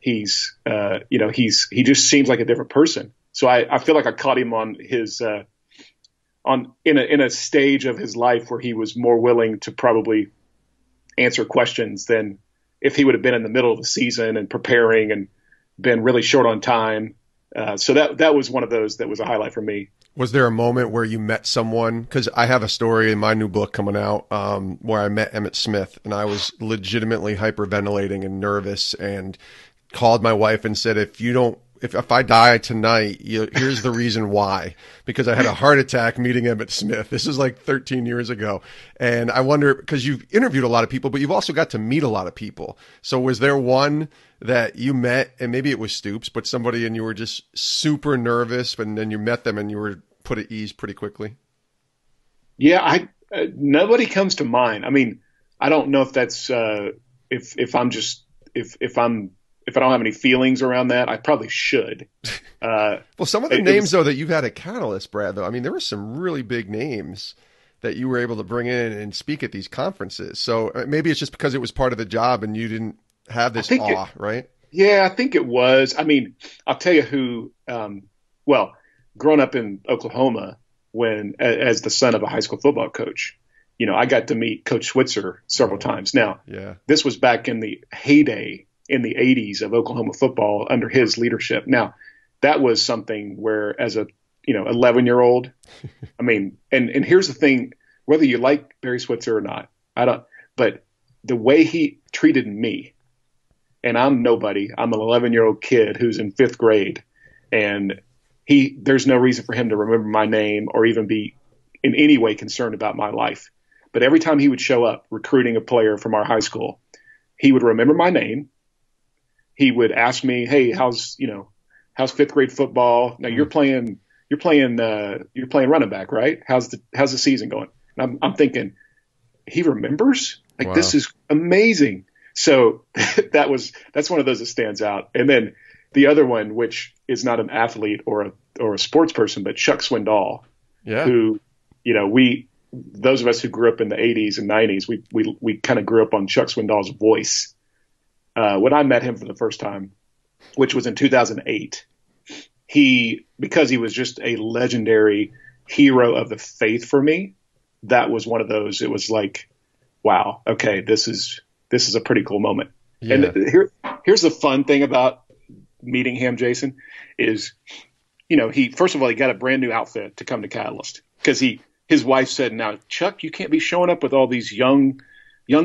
he just seems like a different person. So I feel like I caught him on his in a stage of his life where he was more willing to probably answer questions than if he would have been in the middle of the season and preparing and been really short on time. So that was one of those that was a highlight for me. Was there a moment where you met someone? Because I have a story in my new book coming out where I met Emmitt Smith, and I was legitimately hyperventilating and nervous, and called my wife and said, if I die tonight, here's the reason why. Because I had a heart attack meeting Emmitt Smith. This is like 13 years ago. And I wonder, because you've interviewed a lot of people, but you've also got to meet a lot of people. So was there one that you met, and maybe it was Stoops, but somebody, and you were just super nervous, and then you met them and you were put at ease pretty quickly? Yeah, nobody comes to mind. I mean, I don't know if that's if I don't have any feelings around that, I probably should. Well, some of the names, though, that you've had at Catalyst, Brad, though, I mean, there were some really big names that you were able to bring in and speak at these conferences. So maybe it's just because it was part of the job and you didn't have this awe, right? Yeah, I think it was. I mean, I'll tell you who, growing up in Oklahoma, as the son of a high school football coach, I got to meet Coach Switzer several times. Now, This was back in the heyday in the 80s of Oklahoma football under his leadership. Now, that was something where, as a 11-year-old, I mean, and here's the thing, whether you like Barry Switzer or not, but the way he treated me, and I'm nobody, I'm an 11-year-old kid who's in 5th grade, and there's no reason for him to remember my name or even be in any way concerned about my life. But every time he would show up recruiting a player from our high school, he would remember my name. He would ask me, "Hey, how's 5th grade football? Now you're playing running back, right? How's the season going?" And I'm thinking, he remembers? Like, wow. This is amazing. So that's one of those that stands out. And then the other one, which is not an athlete or a sports person, but Chuck Swindoll, who, those of us who grew up in the 80s and 90s, we kind of grew up on Chuck Swindoll's voice. When I met him for the first time, which was in 2008, because he was just a legendary hero of the faith for me, that was one of those. It was like, wow, okay, this is a pretty cool moment. Yeah. And here's the fun thing about meeting him, Jason, is, he first of all, he got a brand new outfit to come to Catalyst, because his wife said, "Now, Chuck, you can't be showing up with all these young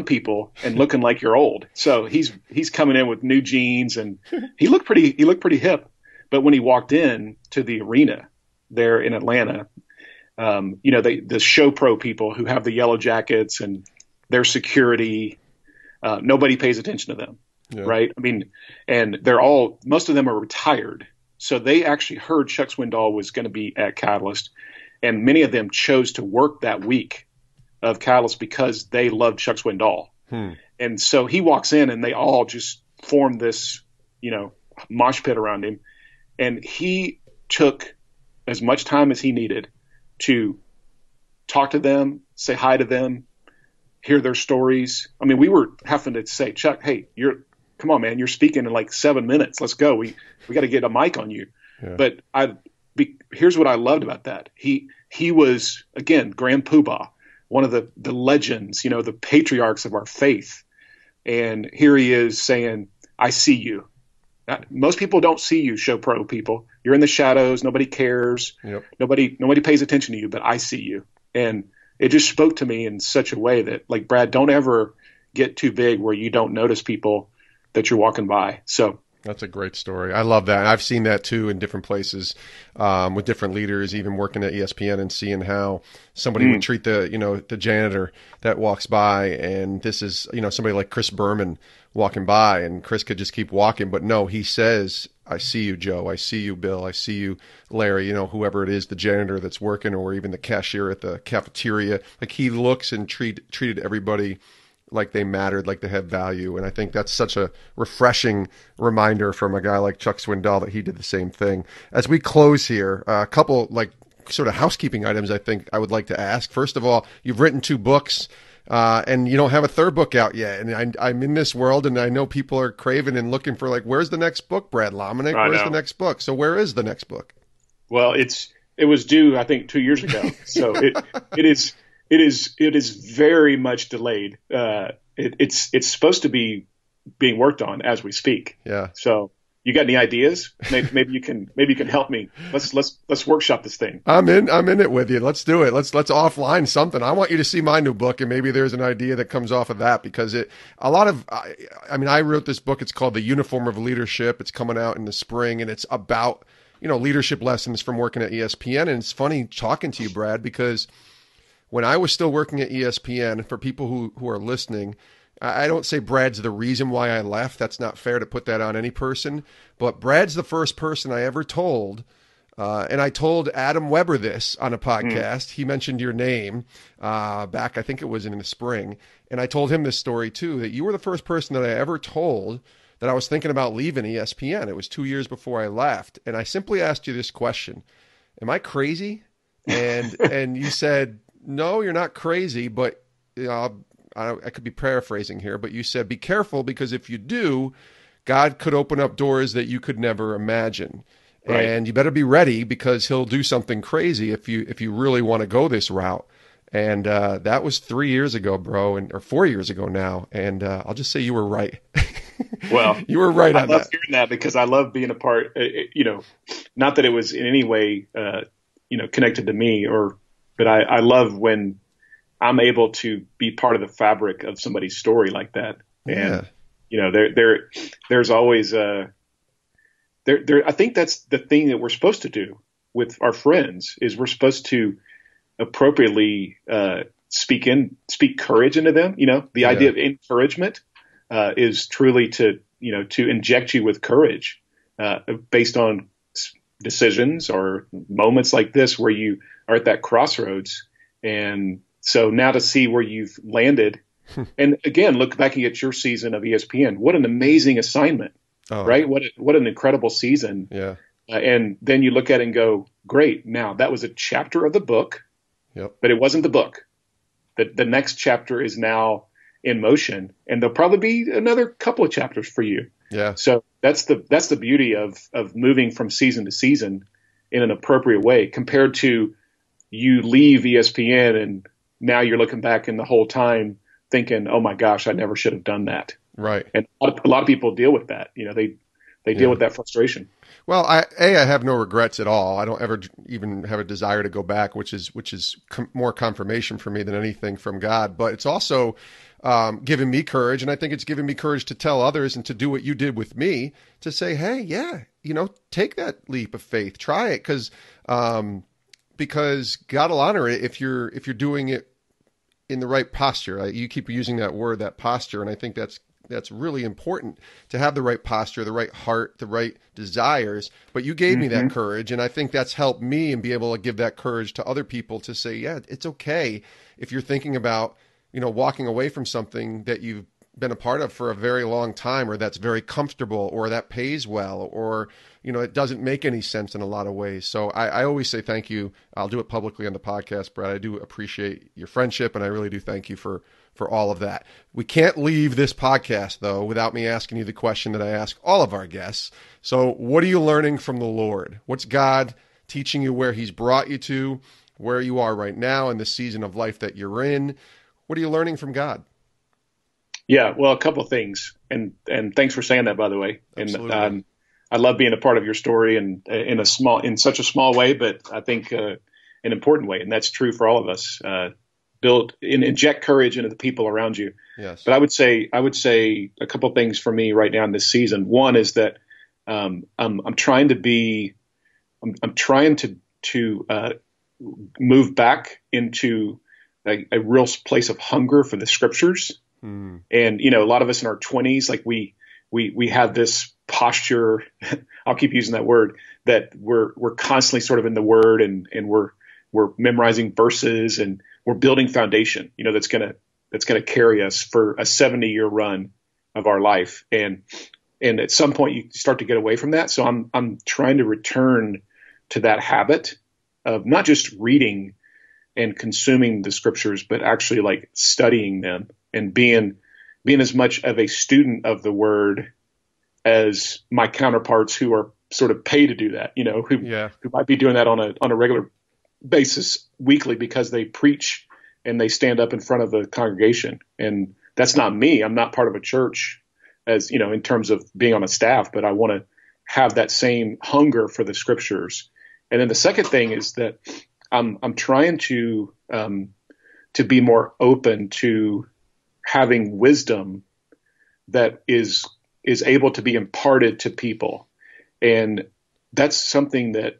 people and looking like you're old." So he's coming in with new jeans, and he looked pretty hip. But when he walked in to the arena there in Atlanta, the show pro people who have the yellow jackets and their security, nobody pays attention to them. Yeah. Right. I mean, and most of them are retired. So they actually heard Chuck Swindoll was going to be at Catalyst, and many of them chose to work that week of Catalyst because they loved Chuck Swindoll. And so he walks in and they all just form this, mosh pit around him. And he took as much time as he needed to talk to them, say hi to them, hear their stories. I mean, we were having to say, "Chuck, hey, come on, man, you're speaking in like 7 minutes. Let's go. We got to get a mic on you." Yeah. But here's what I loved about that. He was, again, Grand Poobah, one of the legends, the patriarchs of our faith. And here he is saying, "I see you." Most people don't see you, show pro people. You're in the shadows. Nobody cares. Yep. Nobody pays attention to you, but I see you. And it just spoke to me in such a way that, Brad, don't ever get too big where you don't notice people that you're walking by. So That's a great story. I love that. I've seen that too in different places with different leaders, even working at ESPN and seeing how somebody would treat the janitor that walks by. And this is, somebody like Chris Berman walking by, and Chris could just keep walking. But no, he says, I see you, Joe. I see you, Bill. I see you, Larry, whoever it is, the janitor that's working, or even the cashier at the cafeteria. Like, he looks and treated everybody like they mattered, like they had value. And I think that's such a refreshing reminder from a guy like Chuck Swindoll that he did the same thing. As we close here, a couple like sort of housekeeping items I think I would like to ask. First of all, you've written 2 books, and you don't have a third book out yet. And I'm in this world, and I know people are craving and looking for, like, where's the next book, Brad Lomenick? Where's the next book? So where is the next book? Well, it was due, I think, 2 years ago. So it is very much delayed. It's supposed to be being worked on as we speak. Yeah. So you got any ideas? Maybe you can help me. Let's workshop this thing. I'm in it with you. Let's do it. Let's offline something. I want you to see my new book, and maybe there's an idea that comes off of that, because I wrote this book. It's called The Uniform of Leadership. It's coming out in the spring, and it's about, leadership lessons from working at ESPN. And it's funny talking to you, Brad, because when I was still working at ESPN, for people who are listening, I don't say Brad's the reason why I left. That's not fair to put that on any person. But Brad's the first person I ever told, and I told Adam Weber this on a podcast. He mentioned your name back, I think it was in the spring. And I told him this story too, that you were the first person that I ever told that I was thinking about leaving ESPN. It was 2 years before I left. And I simply asked you this question: am I crazy? And you said, no, you're not crazy, but I could be paraphrasing here, but you said, be careful, because if you do, God could open up doors that you could never imagine. Right. And you better be ready, because he'll do something crazy if you really want to go this route. And that was 3 years ago, bro, or 4 years ago now. And I'll just say you were right. Well, you were right on that. I love hearing that, because I love being a part, not that it was in any way, connected to me, but I love when I'm able to be part of the fabric of somebody's story like that. And, there's always I think that's the thing that we're supposed to do with our friends, is we're supposed to appropriately speak courage into them. The idea of encouragement is truly to inject you with courage based on decisions or moments like this where you are at that crossroads. And so now to see where you've landed, and again, look back at your season of ESPN, what an amazing assignment, right? What an incredible season. Yeah. And then you look at it and go, great. Now that was a chapter of the book, but it wasn't the book. The next chapter is now in motion, and there'll probably be another couple of chapters for you. Yeah. So that's the beauty of moving from season to season in an appropriate way, compared to you leave ESPN and now you're looking back in the whole time thinking, oh my gosh, I never should have done that. Right. And a lot of people deal with that. They deal with that frustration. Well, I have no regrets at all. I don't ever even have a desire to go back, which is more confirmation for me than anything from God. But it's also given me courage, and I think it's given me courage to tell others and to do what you did with me, to say, hey, take that leap of faith, try it, because God will honor it if you're doing it in the right posture. You keep using that word, that posture, and I think that's really important, to have the right posture, the right heart, the right desires. But you gave me that courage, and I think that's helped me and be able to give that courage to other people to say, yeah, it's okay if you're thinking about, walking away from something that you've been a part of for a very long time, or that's very comfortable, or that pays well, or, it doesn't make any sense in a lot of ways. So I always say thank you. I'll do it publicly on the podcast, Brad. I do appreciate your friendship, and I really do thank you for all of that. We can't leave this podcast, though, without me asking you the question that I ask all of our guests. So what are you learning from the Lord? What's God teaching you, where he's brought you to, where you are right now in the season of life that you're in? What are you learning from God? Yeah, well, a couple of things, and thanks for saying that, by the way. Absolutely. And I love being a part of your story, and in such a small way, but I think an important way, and that's true for all of us. Build and inject courage into the people around you. Yes. But I would say a couple of things for me right now in this season. One is that I'm trying to be, I'm trying to move back into a real place of hunger for the scriptures. And, a lot of us in our 20s, like we have this posture, I'll keep using that word, that we're constantly sort of in the word and we're memorizing verses and we're building foundation, that's going to carry us for a 70-year run of our life. And at some point you start to get away from that. So I'm trying to return to that habit of not just reading and consuming the scriptures, but actually like studying them and being as much of a student of the word as my counterparts who are sort of paid to do that, who might be doing that on a regular basis weekly because they preach and they stand up in front of the congregation. And that's not me. I'm not part of a church as, in terms of being on a staff, but I want to have that same hunger for the scriptures. And then the second thing is that I'm trying to be more open to having wisdom that is able to be imparted to people. And that's something that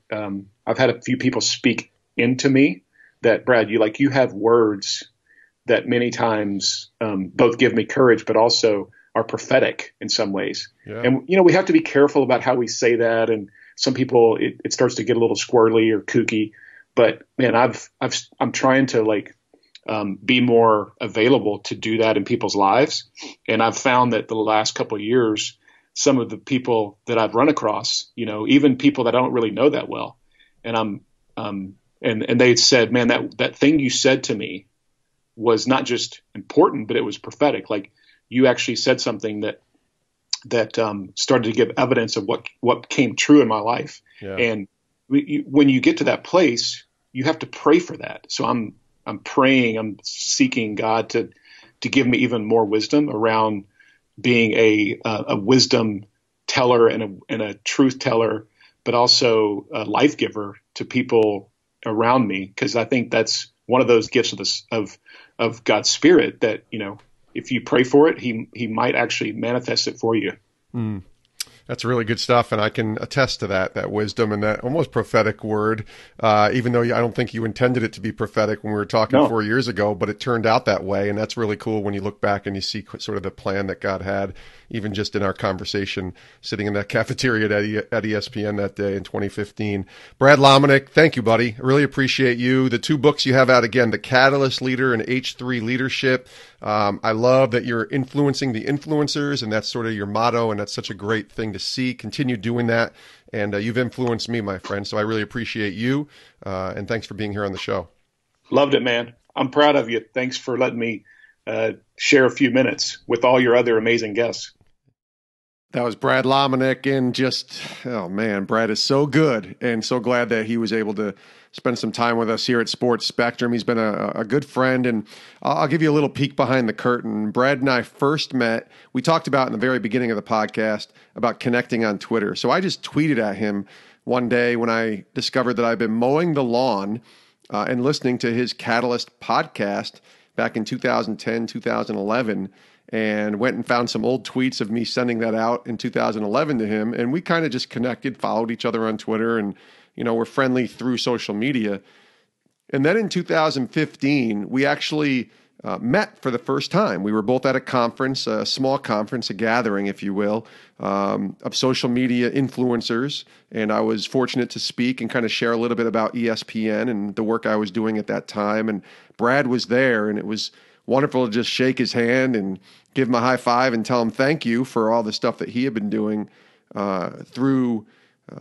I've had a few people speak into me that, Brad, you have words that many times both give me courage, but also are prophetic in some ways. Yeah. And, we have to be careful about how we say that. And some people, it starts to get a little squirrely or kooky. But man, I'm trying to be more available to do that in people's lives. And I've found that the last couple of years, some of the people that I've run across, even people that I don't really know that well, and and they said, man, that thing you said to me was not just important, but it was prophetic. Like you actually said something that started to give evidence of what came true in my life. Yeah. And when you get to that place, you have to pray for that. So I'm praying, I'm seeking God to give me even more wisdom around being a wisdom teller and a truth teller, but also a life giver to people around me. Because I think that's one of those gifts of God's Spirit that, if you pray for it, he might actually manifest it for you. Mm. That's really good stuff, and I can attest to that wisdom and that almost prophetic word, even though I don't think you intended it to be prophetic when we were talking 4 years ago, but it turned out that way, and that's really cool when you look back and you see sort of the plan that God had, even just in our conversation sitting in that cafeteria at ESPN that day in 2015. Brad Lomenick, thank you, buddy. I really appreciate you. The two books you have out, again, The Catalyst Leader and H3 Leadership. I love that you're influencing the influencers, and that's sort of your motto, and that's such a great thing to see. Continue doing that, and you've influenced me, my friend, so I really appreciate you, and thanks for being here on the show. Loved it, man. I'm proud of you. Thanks for letting me share a few minutes with all your other amazing guests. That was Brad Lomenick, and oh man, Brad is so good, and so glad that he was able to spend some time with us here at Sports Spectrum. He's been a good friend, and I'll give you a little peek behind the curtain. Brad and I first met, we talked about in the very beginning of the podcast about connecting on Twitter. So I just tweeted at him one day when I discovered that I've been mowing the lawn and listening to his Catalyst podcast back in 2010, 2011, and went and found some old tweets of me sending that out in 2011 to him. And we kind of just connected, followed each other on Twitter, and, we're friendly through social media. And then in 2015, we actually met for the first time. We were both at a conference, a small conference, a gathering, if you will, of social media influencers. And I was fortunate to speak and kind of share a little bit about ESPN and the work I was doing at that time. And Brad was there, and it was wonderful to just shake his hand and give him a high five and tell him thank you for all the stuff that he had been doing through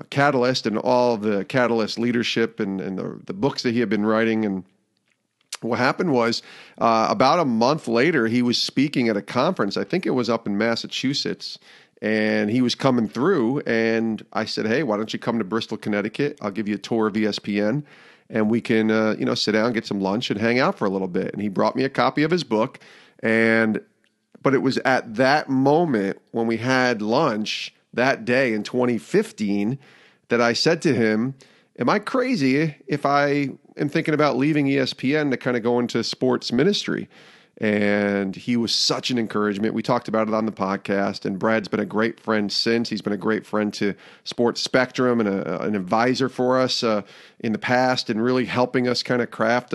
Catalyst and all the Catalyst leadership and the books that he had been writing. And what happened was about a month later, he was speaking at a conference. I think it was up in Massachusetts, and he was coming through. And I said, hey, why don't you come to Bristol, Connecticut? I'll give you a tour of ESPN, and we can sit down, get some lunch, and hang out for a little bit. And he brought me a copy of his book. But it was at that moment when we had lunch that day in 2015 that I said to him, am I crazy if I am thinking about leaving ESPN to kind of go into sports ministry? and he was such an encouragement. We talked about it on the podcast, and Brad's been a great friend since. He's been a great friend to Sports Spectrum and an advisor for us in the past, and really helping us kind of craft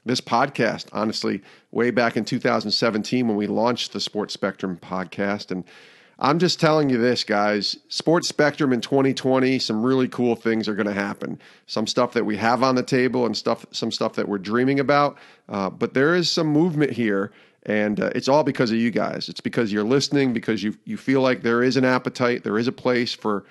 this podcast, honestly, way back in 2017 when we launched the Sports Spectrum podcast. And I'm just telling you this, guys, Sports Spectrum in 2020, some really cool things are going to happen. Some stuff that we have on the table and some stuff that we're dreaming about. But there is some movement here, and it's all because of you guys. It's because you're listening, because you feel like there is an appetite, there is a place for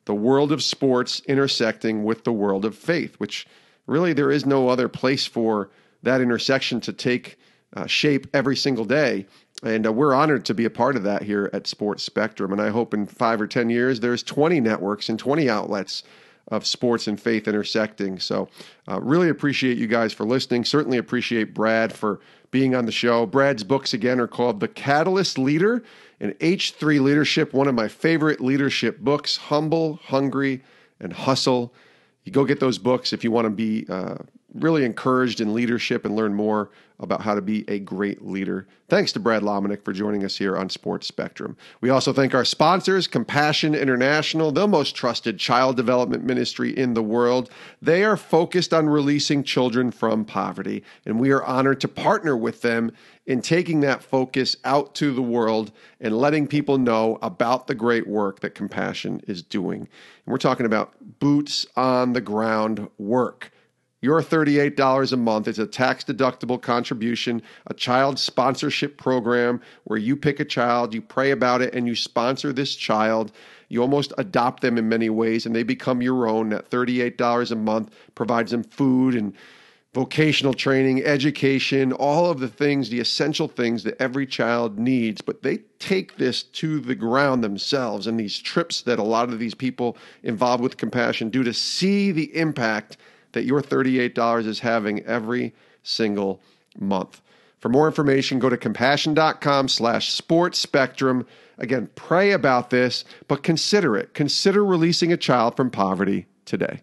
the world of sports intersecting with the world of faith, which really there is no other place for that intersection to take shape every single day. And we're honored to be a part of that here at Sports Spectrum. And I hope in 5 or 10 years, there's 20 networks and 20 outlets of sports and faith intersecting. So really appreciate you guys for listening. Certainly appreciate Brad for being on the show. Brad's books, again, are called The Catalyst Leader and H3 Leadership, one of my favorite leadership books, Humble, Hungry, and Hustle. You go get those books if you want to be really encouraged in leadership and learn more about how to be a great leader. Thanks to Brad Lomenick for joining us here on Sports Spectrum. We also thank our sponsors, Compassion International, the most trusted child development ministry in the world. They are focused on releasing children from poverty, and we are honored to partner with them in taking that focus out to the world and letting people know about the great work that Compassion is doing. And we're talking about boots on the ground work. Your $38 a month is a tax-deductible contribution, a child sponsorship program where you pick a child, you pray about it, and you sponsor this child. You almost adopt them in many ways, and they become your own. That $38 a month provides them food and vocational training, education, all of the things, the essential things that every child needs. But they take this to the ground themselves, and these trips that a lot of these people involved with Compassion do to see the impact that your $38 is having every single month. For more information, go to compassion.com/sports spectrum. Again, pray about this, but consider it. Consider releasing a child from poverty today.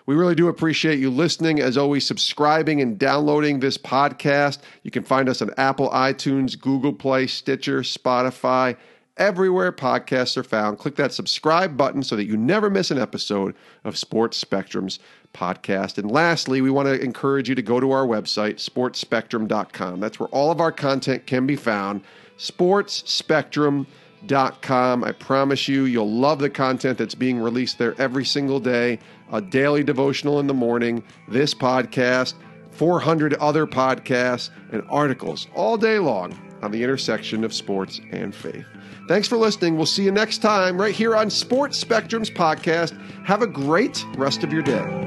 We really do appreciate you listening. As always, subscribing and downloading this podcast. You can find us on Apple, iTunes, Google Play, Stitcher, Spotify, everywhere podcasts are found. Click that subscribe button so that you never miss an episode of Sports Spectrum's podcast. And lastly, we want to encourage you to go to our website, sportsspectrum.com. That's where all of our content can be found, sportsspectrum.com. I promise you, you'll love the content that's being released there every single day. A daily devotional in the morning, this podcast, 400 other podcasts, and articles all day long on the intersection of sports and faith. Thanks for listening. We'll see you next time right here on Sports Spectrum's podcast. Have a great rest of your day.